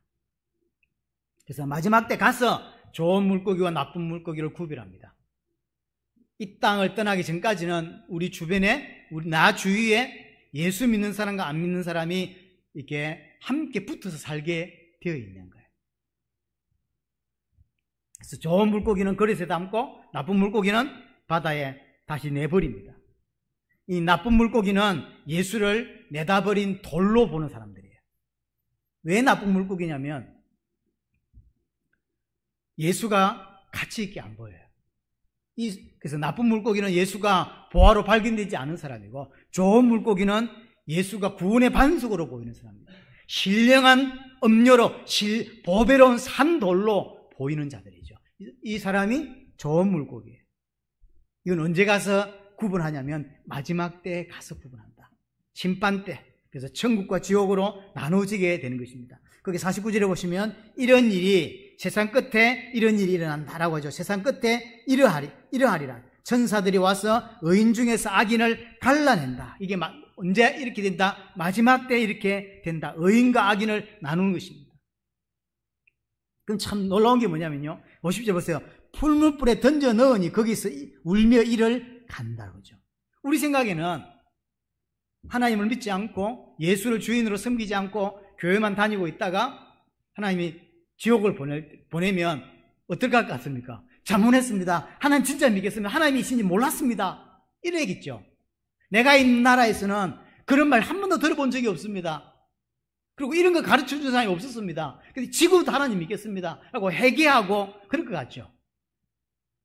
그래서 마지막 때 가서 좋은 물고기와 나쁜 물고기를 구별합니다. 이 땅을 떠나기 전까지는 우리 주변에, 나 주위에 예수 믿는 사람과 안 믿는 사람이 이렇게 함께 붙어서 살게 되어 있는 거예요. 그래서 좋은 물고기는 그릇에 담고 나쁜 물고기는 바다에 다시 내버립니다. 이 나쁜 물고기는 예수를 내다버린 돌로 보는 사람들이에요. 왜 나쁜 물고기냐면 예수가 가치 있게 안 보여요. 그래서 나쁜 물고기는 예수가 보화로 발견되지 않은 사람이고, 좋은 물고기는 예수가 구원의 반석으로 보이는 사람입니다. 신령한 음료로, 보배로운 산돌로 보이는 자들이죠. 이 사람이 좋은 물고기예요. 이건 언제 가서 구분하냐면 마지막 때에 가서 구분한다. 심판 때. 그래서 천국과 지옥으로 나눠지게 되는 것입니다. 거기 49절에 보시면 이런 일이 세상 끝에 이런 일이 일어난다라고 하죠. 세상 끝에 이러하리라. 천사들이 와서 의인 중에서 악인을 갈라낸다. 이게 언제 이렇게 된다? 마지막 때 이렇게 된다. 의인과 악인을 나누는 것입니다. 그럼 참 놀라운 게 뭐냐면요, 50절 보세요. 풀무불에 던져 넣으니 거기서 울며 이를 간다 그러죠. 우리 생각에는 하나님을 믿지 않고 예수를 주인으로 섬기지 않고 교회만 다니고 있다가 하나님이 지옥을 보내면 어떨 것 같습니까? 잘못했습니다. 하나님 진짜 믿겠습니다. 하나님이신지 몰랐습니다. 이래야겠죠. 내가 있는 나라에서는 그런 말 한 번도 들어본 적이 없습니다. 그리고 이런 거 가르쳐준 사람이 없었습니다. 근데 지금부터 하나님 믿겠습니다 라고 회개하고 그럴 것 같죠.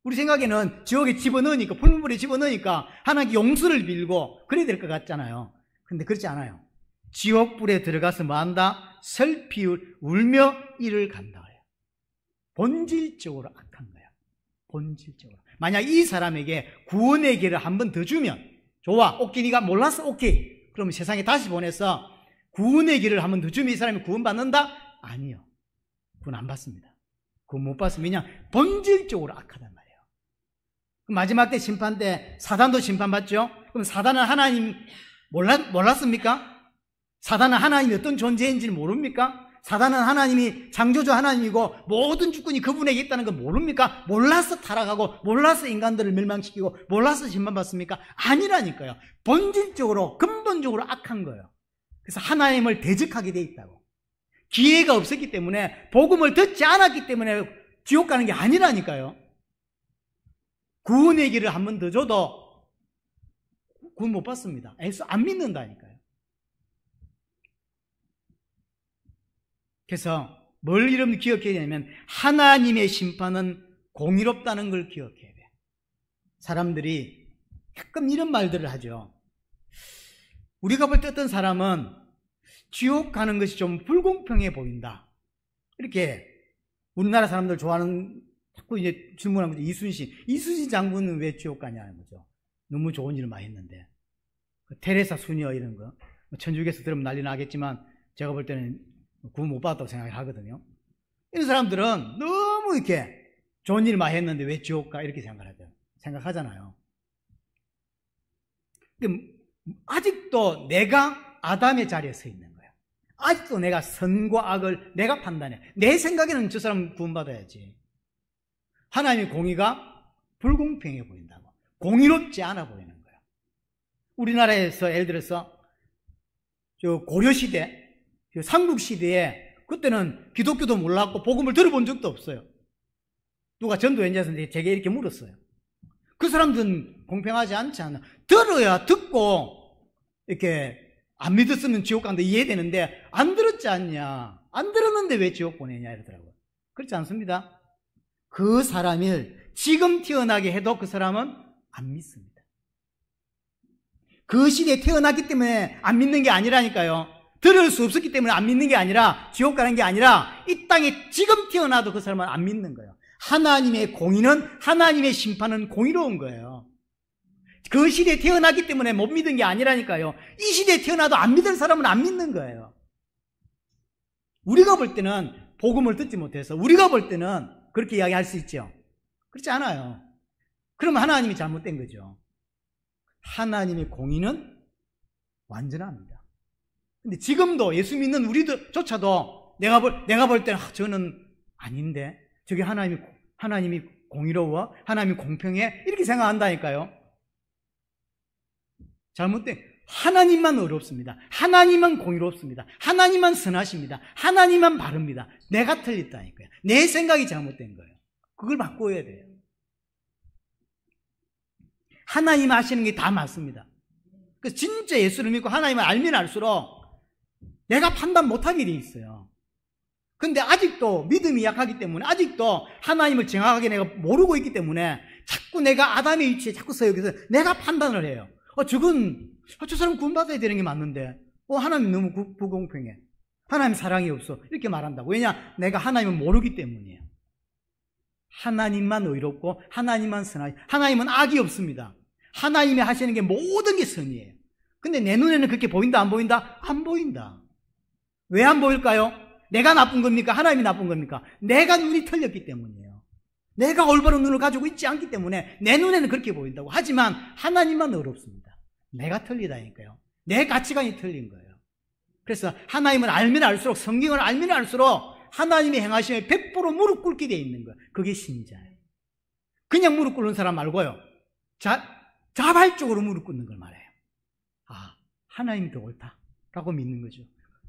우리 생각에는 지옥에 집어넣으니까, 풀무불에 집어넣으니까 하나님께 용서를 빌고 그래야 될 것 같잖아요. 근데 그렇지 않아요. 지옥불에 들어가서 뭐 한다? 슬피 울며 이를 간다. 본질적으로 악한 거야. 본질적으로. 만약 이 사람에게 구원의 기회를 한 번 더 주면, 좋아, 오케이, 네가 몰랐어, 오케이. 그러면 세상에 다시 보내서 구원의 길을 한번 더 주면 이 사람이 구원받는다? 아니요. 구원 안 받습니다. 구원 못 받습니다. 그냥 본질적으로 악하단 말이에요. 마지막 때 심판 때 사단도 심판받죠? 그럼 사단은 하나님 몰랐습니까? 사단은 하나님이 어떤 존재인지를 모릅니까? 사단은 하나님이 창조주 하나님이고 모든 주권이 그분에게 있다는 걸 모릅니까? 몰라서 타락하고 몰라서 인간들을 멸망시키고 몰라서 심판받습니까? 아니라니까요. 본질적으로 근본적으로 악한 거예요. 그래서 하나님을 대적하게 돼 있다고. 기회가 없었기 때문에 복음을 듣지 않았기 때문에 지옥 가는 게 아니라니까요. 구원의 길을 한 번 더 줘도 구원 못 받습니다. 안 믿는다니까요. 그래서 뭘 여러분 기억해야 되냐면 하나님의 심판은 공의롭다는 걸 기억해야 돼요. 사람들이 가끔 이런 말들을 하죠. 우리가 볼 때 어떤 사람은 지옥 가는 것이 좀 불공평해 보인다. 이렇게 우리나라 사람들 좋아하는 자꾸 이제 질문하는 거죠. 이순신 장군은 왜 지옥 가냐는 거죠. 너무 좋은 일을 많이 했는데. 테레사 수녀 이런 거. 천주교에서 들으면 난리 나겠지만 제가 볼 때는 구원 못 받았다고 생각을 하거든요. 이런 사람들은 너무 이렇게 좋은 일 많이 했는데 왜 지옥 가? 이렇게 생각하잖아요. 아직도 내가 아담의 자리에 서 있는 거예요. 아직도 내가 선과 악을 내가 판단해. 내 생각에는 저 사람 구원받아야지. 하나님의 공의가 불공평해 보인다고. 공의롭지 않아 보이는 거예요. 우리나라에서 예를 들어서 저 고려시대, 삼국시대에 그때는 기독교도 몰랐고 복음을 들어본 적도 없어요. 누가 전도연자에서 제게 이렇게 물었어요. 그 사람들은 공평하지 않지 않나? 들어야 듣고 이렇게 안 믿었으면 지옥 간다 이해되는데 안 들었지 않냐? 안 들었는데 왜 지옥 보내냐 이러더라고요. 그렇지 않습니다. 그 사람을 지금 태어나게 해도 그 사람은 안 믿습니다. 그 시대에 태어났기 때문에 안 믿는 게 아니라니까요. 들을 수 없었기 때문에 안 믿는 게 아니라 지옥 가는 게 아니라 이 땅에 지금 태어나도 그 사람은 안 믿는 거예요. 하나님의 공의는 하나님의 심판은 공의로운 거예요. 그 시대에 태어났기 때문에 못 믿은 게 아니라니까요. 이 시대에 태어나도 안 믿을 사람은 안 믿는 거예요. 우리가 볼 때는 복음을 듣지 못해서 우리가 볼 때는 그렇게 이야기할 수 있죠. 그렇지 않아요. 그러면 하나님이 잘못된 거죠. 하나님의 공의는 완전합니다. 근데 지금도 예수 믿는 우리들조차도 내가 볼 때는 저는 아닌데 저게 하나님이 공의로워? 하나님이 공평해? 이렇게 생각한다니까요. 잘못된 하나님만 어렵습니다. 하나님만 공의롭습니다. 하나님만 선하십니다. 하나님만 바릅니다. 내가 틀렸다니까요. 내 생각이 잘못된 거예요. 그걸 바꿔야 돼요. 하나님 하시는 게 다 맞습니다. 그래서 진짜 예수를 믿고 하나님을 알면 알수록 내가 판단 못하게 돼 있어요. 근데 아직도 믿음이 약하기 때문에 아직도 하나님을 정확하게 내가 모르고 있기 때문에 자꾸 내가 아담의 위치에 자꾸 서 여기서 내가 판단을 해요. 저 사람 구원받아야 되는 게 맞는데 하나님 너무 불공평해. 하나님 사랑이 없어. 이렇게 말한다고. 왜냐? 내가 하나님을 모르기 때문이에요. 하나님만 의롭고 하나님만 선하시. 하나님은 악이 없습니다. 하나님이 하시는 게 모든 게 선이에요. 근데 내 눈에는 그렇게 보인다 안 보인다? 안 보인다. 왜 안 보일까요? 내가 나쁜 겁니까? 하나님이 나쁜 겁니까? 내가 눈이 틀렸기 때문이에요. 내가 올바른 눈을 가지고 있지 않기 때문에 내 눈에는 그렇게 보인다고. 하지만 하나님만 어렵습니다. 내가 틀리다니까요. 내 가치관이 틀린 거예요. 그래서 하나님을 알면 알수록, 성경을 알면 알수록 하나님의 행하심에 100% 무릎 꿇게 되어 있는 거예요. 그게 신자예요. 그냥 무릎 꿇는 사람 말고요. 자발적으로 무릎 꿇는 걸 말해요. 하나님이 더 옳다라고 믿는 거죠.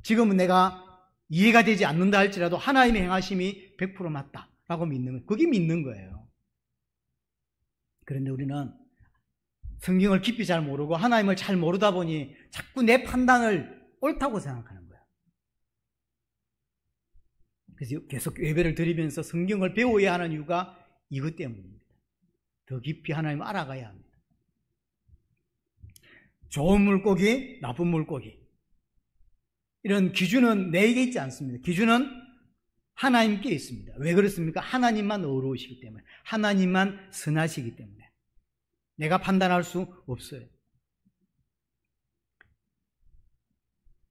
지금은 내가 이해가 되지 않는다 할지라도 하나님의 행하심이 100% 맞다라고 믿는 거예요. 그게 믿는 거예요. 그런데 우리는 성경을 깊이 잘 모르고 하나님을 잘 모르다 보니 자꾸 내 판단을 옳다고 생각하는 거예요. 그래서 계속 예배를 드리면서 성경을 배워야 하는 이유가 이것 때문입니다. 더 깊이 하나님을 알아가야 합니다. 좋은 물고기, 나쁜 물고기, 이런 기준은 내게 있지 않습니다. 기준은 하나님께 있습니다. 왜 그렇습니까? 하나님만 의로우시기 때문에, 하나님만 선하시기 때문에 내가 판단할 수 없어요.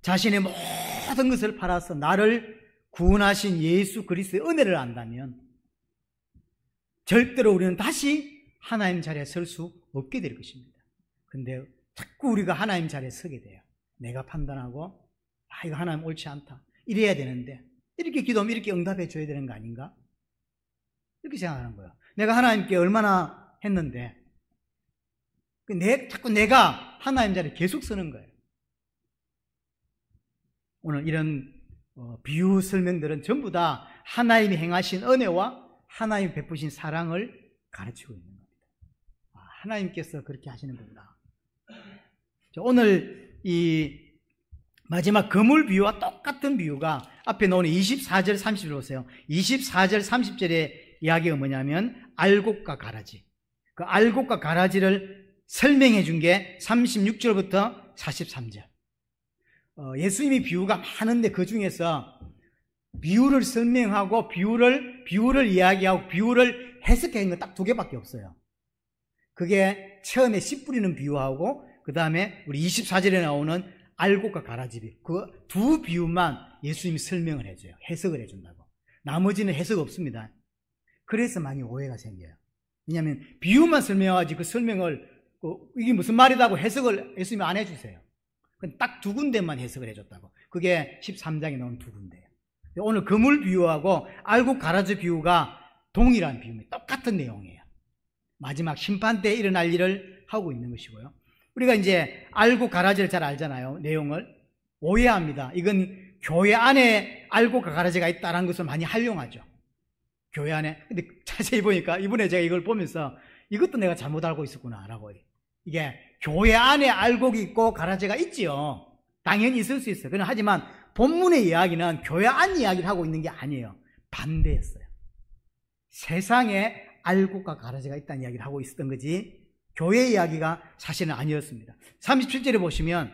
자신의 모든 것을 팔아서 나를 구원하신 예수 그리스도의 은혜를 안다면 절대로 우리는 다시 하나님 자리에 설 수 없게 될 것입니다. 근데 자꾸 우리가 하나님 자리에 서게 돼요. 내가 판단하고 이거 하나님 옳지 않다 이래야 되는데 이렇게 기도하면 이렇게 응답해 줘야 되는 거 아닌가? 이렇게 생각하는 거예요. 내가 하나님께 얼마나 했는데 자꾸 내가 하나님 자리에 계속 서는 거예요. 오늘 이런 비유 설명들은 전부 다 하나님이 행하신 은혜와 하나님이 베푸신 사랑을 가르치고 있는 겁니다. 하나님께서 그렇게 하시는 거구나. 오늘 이 마지막 그물 비유와 똑같은 비유가 앞에 나오는 24절 30절 보세요. 24절 30절의 이야기가 뭐냐면 알곡과 가라지. 그 알곡과 가라지를 설명해 준 게 36절부터 43절. 예수님이 비유가 많은데 그 중에서 비유를 설명하고 비유를 이야기하고 비유를 해석한 건 딱 두 개밖에 없어요. 그게 처음에 씨 뿌리는 비유하고 그 다음에 우리 24절에 나오는 알곡과 가라지 비유. 그 두 비유만 예수님이 설명을 해줘요. 해석을 해준다고. 나머지는 해석 없습니다. 그래서 많이 오해가 생겨요. 왜냐하면 비유만 설명하지 그 설명을 이게 무슨 말이다고 해석을 예수님이 안 해주세요. 딱 두 군데만 해석을 해줬다고. 그게 13장에 나온 두 군데예요. 오늘 그물 비유하고 알곡 가라지 비유가 동일한 비유입니다. 똑같은 내용이에요. 마지막 심판 때 일어날 일을 하고 있는 것이고요. 우리가 이제 알곡 가라지를 잘 알잖아요. 내용을 오해합니다. 이건 교회 안에 알곡과 가라지가 있다는 것을 많이 활용하죠. 교회 안에. 근데 자세히 보니까 이번에 제가 이걸 보면서 이것도 내가 잘못 알고 있었구나 라고. 이게 교회 안에 알곡이 있고 가라지가 있지요. 당연히 있을 수 있어요. 그러나 하지만 본문의 이야기는 교회 안 이야기를 하고 있는 게 아니에요. 반대였어요. 세상에 알곡과 가라지가 있다는 이야기를 하고 있었던 거지 교회 이야기가 사실은 아니었습니다. 37절에 보시면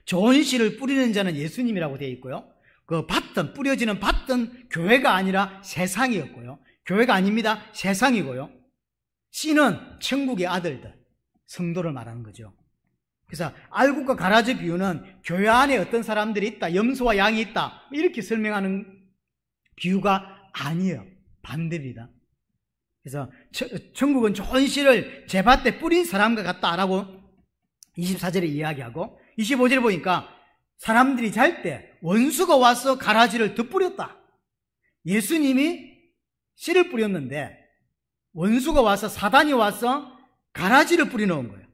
좋은 씨를 뿌리는 자는 예수님이라고 되어 있고요. 그 밭은 뿌려지는 밭은 교회가 아니라 세상이었고요. 교회가 아닙니다. 세상이고요. 씨는 천국의 아들들, 성도를 말하는 거죠. 그래서 알곡과 가라지 비유는 교회 안에 어떤 사람들이 있다, 염소와 양이 있다 이렇게 설명하는 비유가 아니에요. 반대입니다. 그래서 천국은 좋은 씨를 제 밭에 뿌린 사람과 같다라고 24절에 이야기하고 25절에 보니까 사람들이 잘 때 원수가 와서 가라지를 덧뿌렸다. 예수님이 씨를 뿌렸는데 원수가 와서 사단이 와서 가라지를 뿌려놓은 거예요.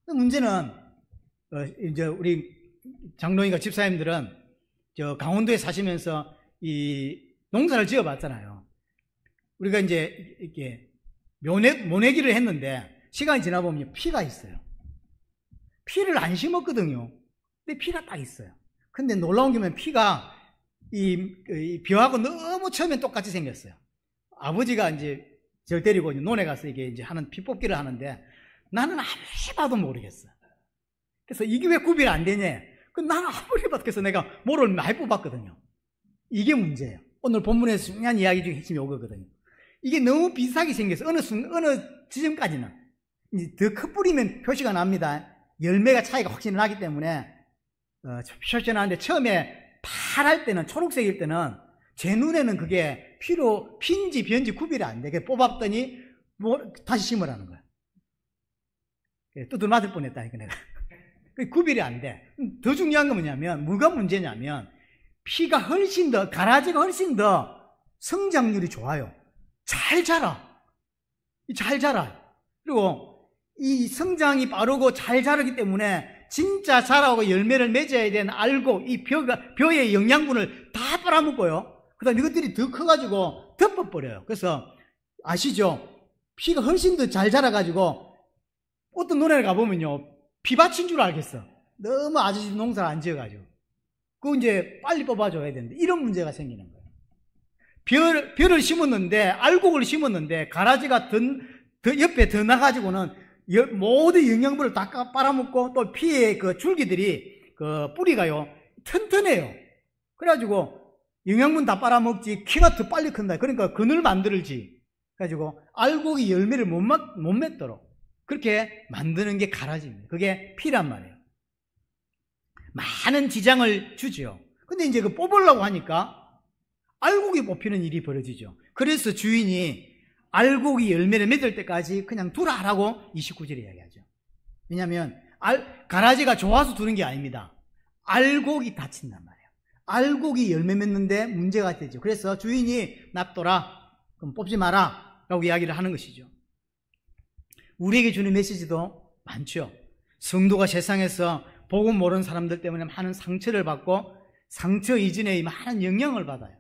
문제는 이제 우리 장로님과 집사님들은 저 강원도에 사시면서 이 농사를 지어봤잖아요. 우리가 이제 이렇게 모내기를 했는데 시간이 지나 보면 피가 있어요. 피를 안 심었거든요. 근데 피가 딱 있어요. 근데 놀라운 게 뭐냐면 피가 이 벼하고 너무 처음엔 똑같이 생겼어요. 아버지가 이제 저를 데리고 논에 가서 이게 이제 하는 피 뽑기를 하는데 나는 아무리 봐도 모르겠어. 그래서 이게 왜 구별이 안 되냐? 나는 아무리 봐도 그래서 내가 모를 많이 뽑았거든요. 이게 문제예요. 오늘 본문에서 중요한 이야기 중에 핵심이 오거든요. 이게 너무 비슷하게 생겨서 어느 지점까지는 이제 더 크 뿌리면 표시가 납니다. 열매가 차이가 확실히 나기 때문에 표시가 나는데 처음에 파랄 때는 초록색일 때는 제 눈에는 그게 피인지 변지 구별이 안 돼. 뽑았더니 다시 심으라는 거야. 두들 맞을 뻔했다니까 내가. 구별이 안 돼. 더 중요한 건 뭐냐면 뭐가 문제냐면 피가 훨씬 더 가라지가 훨씬 더 성장률이 좋아요. 잘 자라. 잘 자라. 그리고 이 성장이 빠르고 잘 자라기 때문에 진짜 자라고 열매를 맺어야 되는 알곡, 이 벼의 영양분을 다 빨아먹고요. 그 다음에 이것들이 더 커가지고 덮어버려요. 그래서 아시죠? 피가 훨씬 더 잘 자라가지고 어떤 논에 가보면요. 비밭인 줄 알겠어. 너무 아저씨 농사를 안 지어가지고. 그거 이제 빨리 뽑아줘야 되는데 이런 문제가 생기는 거예요. 벼를 심었는데, 알곡을 심었는데, 가라지가 옆에 더 나가지고는 모든 영양분을 다 빨아먹고 또 피의 그 줄기들이 그 뿌리가요, 튼튼해요. 그래가지고 영양분 다 빨아먹지 키가 더 빨리 큰다. 그러니까 그늘 만들지. 그래가지고 알곡이 열매를 못 맺도록 그렇게 만드는 게 가라지입니다. 그게 피란 말이에요. 많은 지장을 주죠. 근데 이제 그 뽑으려고 하니까 알곡이 뽑히는 일이 벌어지죠. 그래서 주인이 알곡이 열매를 맺을 때까지 그냥 두라라고 29절에 이야기하죠. 왜냐하면 가라지가 좋아서 두는 게 아닙니다. 알곡이 다친단 말이에요. 알곡이 열매 맺는데 문제가 되죠. 그래서 주인이 놔둬라, 그럼 뽑지 마라 라고 이야기를 하는 것이죠. 우리에게 주는 메시지도 많죠. 성도가 세상에서 복음 모르는 사람들 때문에 많은 상처를 받고 상처 이전에 많은 영향을 받아요.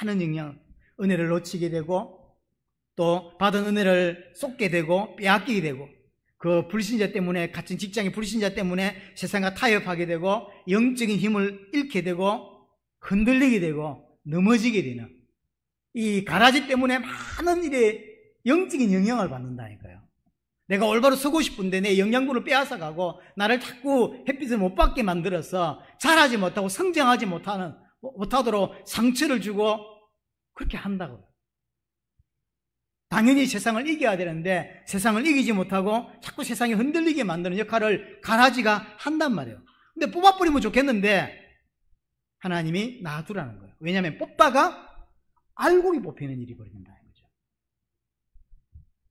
많은 영향, 은혜를 놓치게 되고 또 받은 은혜를 쏟게 되고 빼앗기게 되고 그 불신자 때문에, 같은 직장의 불신자 때문에 세상과 타협하게 되고 영적인 힘을 잃게 되고 흔들리게 되고 넘어지게 되는, 이 가라지 때문에 많은 일에 영적인 영향을 받는다니까요. 내가 올바로 서고 싶은데 내 영양분을 빼앗아 가고 나를 자꾸 햇빛을 못 받게 만들어서 자라지 못하고 성장하지 못하도록 상처를 주고 그렇게 한다고요. 당연히 세상을 이겨야 되는데 세상을 이기지 못하고 자꾸 세상이 흔들리게 만드는 역할을 가라지가 한단 말이에요. 근데 뽑아버리면 좋겠는데 하나님이 놔두라는 거예요. 왜냐하면 뽑다가 알곡이 뽑히는 일이 벌어진다는 거죠.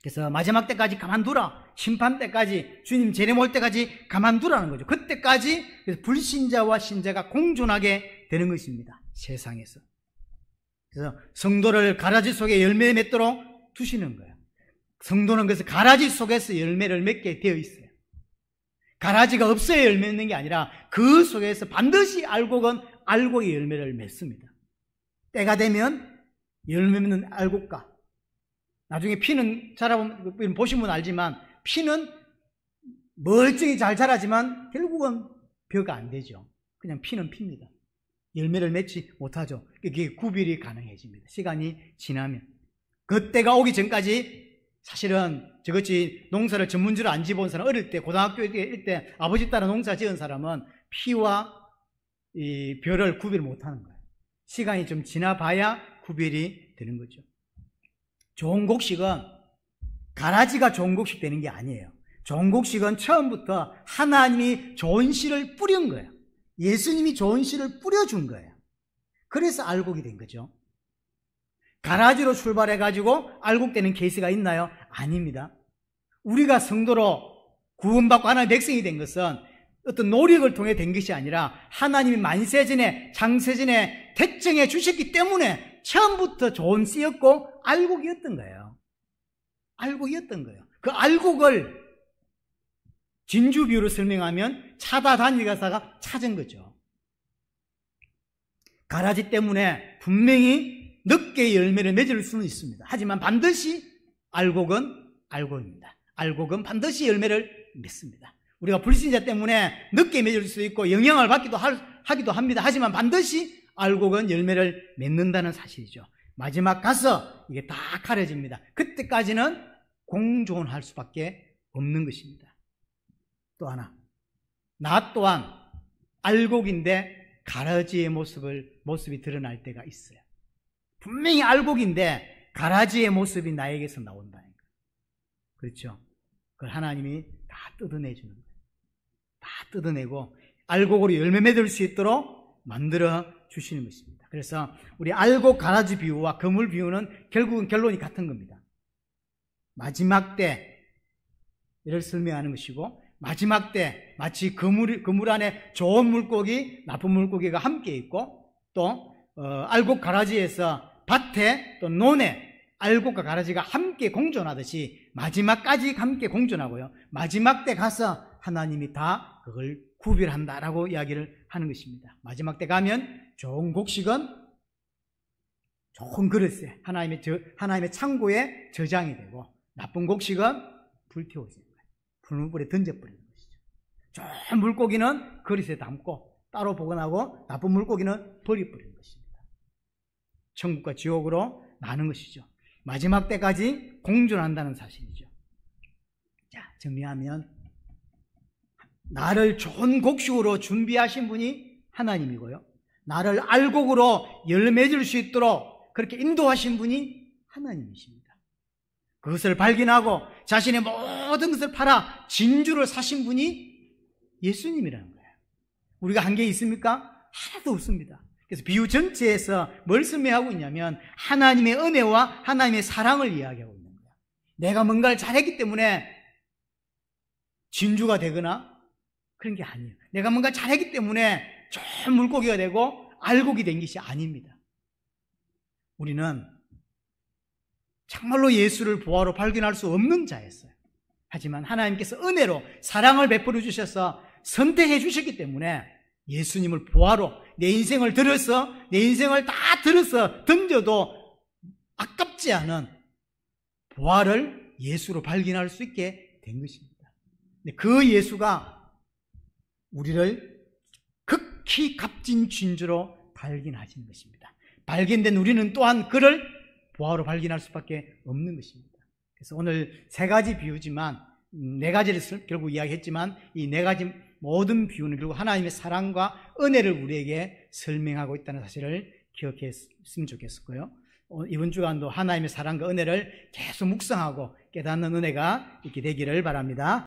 그래서 마지막 때까지 가만두라, 심판 때까지, 주님 재림 올 때까지 가만두라는 거죠. 그때까지 불신자와 신자가 공존하게 되는 것입니다, 세상에서. 그래서 성도를 가라지 속에 열매 맺도록 두시는 거예요. 성도는 그래서 가라지 속에서 열매를 맺게 되어 있어요. 가라지가 없어야 열매 맺는 게 아니라 그 속에서 반드시 알곡이 열매를 맺습니다. 때가 되면 열매 맺는 알곡과, 나중에 피는 자라보면 보시면 알지만 피는 멀쩡히 잘 자라지만 결국은 벼가 안 되죠. 그냥 피는 핍니다. 열매를 맺지 못하죠. 이게 구별이 가능해집니다, 시간이 지나면. 그때가 오기 전까지 사실은 저같이 농사를 전문적으로 안 지어본 사람, 어릴 때 고등학교 때 아버지 따라 농사 지은 사람은 피와 이 벼를 구별 못하는 거예요. 시간이 좀 지나봐야 구별이 되는 거죠. 좋은 곡식은 가라지가 좋은 곡식 되는 게 아니에요. 좋은 곡식은 처음부터 하나님이 좋은 씨를 뿌린 거예요. 예수님이 좋은 씨를 뿌려준 거예요. 그래서 알곡이 된 거죠. 가라지로 출발해가지고 알곡되는 케이스가 있나요? 아닙니다. 우리가 성도로 구원받고 하나님의 백성이 된 것은 어떤 노력을 통해 된 것이 아니라 하나님이 만세전에 창세전에 택정해 주셨기 때문에 처음부터 좋은 씨였고 알곡이었던 거예요. 알곡이었던 거예요. 그 알곡을 진주 비유로 설명하면 차다 다니가사가 찾은 거죠. 가라지 때문에 분명히 늦게 열매를 맺을 수는 있습니다. 하지만 반드시 알곡입니다. 알곡은 반드시 열매를 맺습니다. 우리가 불신자 때문에 늦게 맺을 수 있고 영향을 받기도 하기도 합니다. 하지만 반드시 알곡은 열매를 맺는다는 사실이죠. 마지막 가서 이게 다 가려집니다. 그때까지는 공존할 수밖에 없는 것입니다. 또 하나, 나 또한 알곡인데 가라지의 모습이 드러날 때가 있어요. 분명히 알곡인데 가라지의 모습이 나에게서 나온다는 거예요. 그렇죠? 그걸 하나님이 다 뜯어내주는 거예요. 다 뜯어내고 알곡으로 열매 맺을 수 있도록 만들어 주시는 것입니다. 그래서 우리 알곡 가라지 비유와 그물 비유는 결국은 결론이 같은 겁니다. 마지막 때를 설명하는 것이고, 마지막 때 마치 그물 안에 좋은 물고기, 나쁜 물고기가 함께 있고, 또 알곡 가라지에서 밭에 또 논에 알곡과 가라지가 함께 공존하듯이 마지막까지 함께 공존하고요, 마지막 때 가서 하나님이 다 그걸 구별한다라고 이야기를 하는 것입니다. 마지막 때 가면 좋은 곡식은 좋은 그릇에 하나님의 창고에 저장이 되고, 나쁜 곡식은 불태워지는 거예요. 불문불에 던져버리는 것이죠. 좋은 물고기는 그릇에 담고 따로 보관하고, 나쁜 물고기는 버려버리는 것입니다. 천국과 지옥으로 나는 것이죠. 마지막 때까지 공존한다는 사실이죠. 자, 정리하면 나를 좋은 곡식으로 준비하신 분이 하나님이고요, 나를 알곡으로 열매 맺을 수 있도록 그렇게 인도하신 분이 하나님이십니다. 그것을 발견하고 자신의 모든 것을 팔아 진주를 사신 분이 예수님이라는 거예요. 우리가 한 게 있습니까? 하나도 없습니다. 그래서 비유 전체에서 뭘 설명하고 있냐면 하나님의 은혜와 하나님의 사랑을 이야기하고 있는 거예요. 내가 뭔가를 잘했기 때문에 진주가 되거나 그런 게 아니에요. 내가 뭔가 잘했기 때문에 좋은 물고기가 되고 알곡이 된 것이 아닙니다. 우리는 정말로 예수를 부활로 발견할 수 없는 자였어요. 하지만 하나님께서 은혜로 사랑을 베풀어 주셔서 선택해 주셨기 때문에 예수님을 부활로 내 인생을 들어서 내 인생을 다 들어서 던져도 아깝지 않은 부활을 예수로 발견할 수 있게 된 것입니다. 그 예수가 우리를 극히 값진 진주로 발견하신 것입니다. 발견된 우리는 또한 그를 부활로 발견할 수밖에 없는 것입니다. 그래서 오늘 세 가지 비유지만 네 가지를 결국 이야기했지만 이 네 가지 모든 비유는 결국 하나님의 사랑과 은혜를 우리에게 설명하고 있다는 사실을 기억했으면 좋겠고요. 이번 주간도 하나님의 사랑과 은혜를 계속 묵상하고 깨닫는 은혜가 있게 되기를 바랍니다.